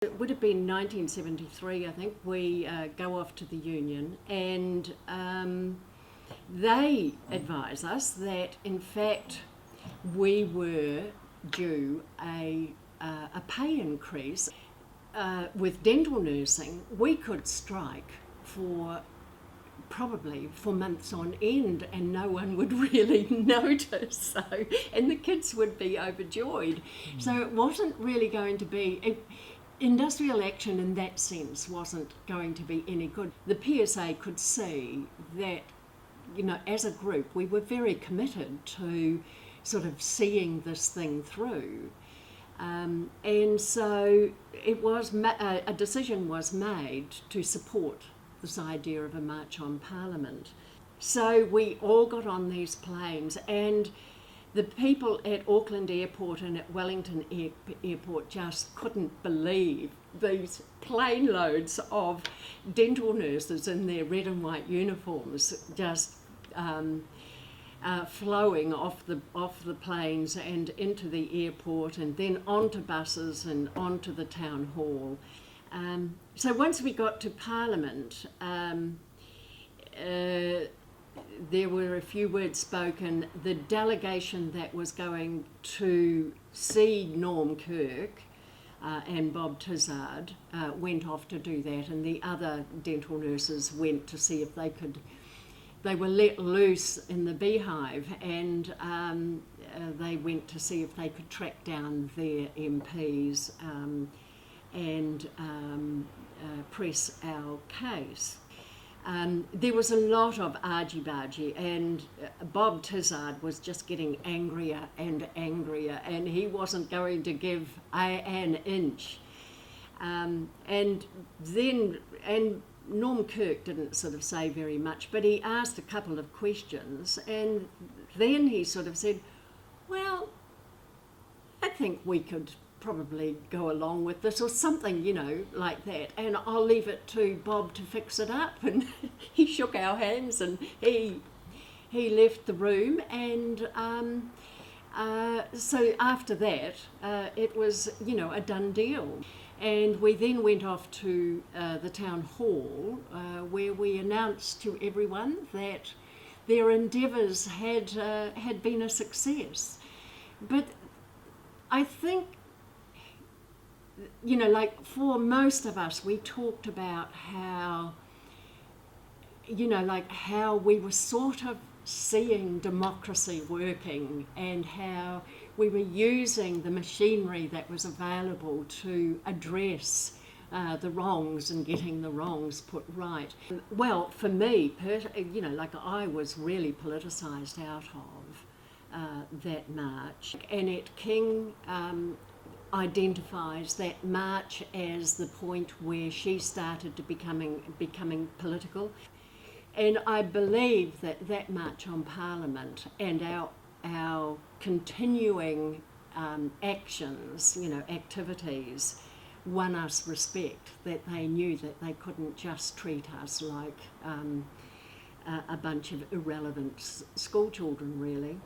It would have been 1973, I think. We go off to the Union, and they advise us that, in fact, we were due a pay increase. With dental nursing, we could strike probably for months on end, and no one would really notice. So, and the kids would be overjoyed. So it wasn't really going to be. Industrial action in that sense wasn't going to be any good. The PSA could see that, as a group, we were very committed to sort of seeing this thing through. And so it was a decision was made to support this idea of a march on Parliament. So we all got on these planes, and the people at Auckland Airport and at Wellington Airport just couldn't believe these plane loads of dental nurses in their red and white uniforms just flowing off the planes and into the airport, and then onto buses and onto the town hall. So once we got to Parliament, there were a few words spoken. The delegation that was going to see Norm Kirk and Bob Tizard went off to do that, and the other dental nurses went to see if they were let loose in the beehive, and they went to see if they could track down their MPs and press our case. There was a lot of argy-bargy, and Bob Tizard was just getting angrier and angrier, and he wasn't going to give an inch. And Norm Kirk didn't sort of say very much, but he asked a couple of questions, and then he sort of said, well, I think we could probably go along with this, or something, like that, and I'll leave it to Bob to fix it up. And he shook our hands, and he left the room, and so after that it was a done deal. And we then went off to the town hall where we announced to everyone that their endeavours had been a success. But I think, like for most of us, we talked about how, how we were sort of seeing democracy working, and how we were using the machinery that was available to address the wrongs and getting the wrongs put right. Well, for me, I was really politicised out of that march. Annette King identifies that march as the point where she started to becoming political. And I believe that March on Parliament and our continuing actions, activities, won us respect, that they knew that they couldn't just treat us like a bunch of irrelevant school children, really.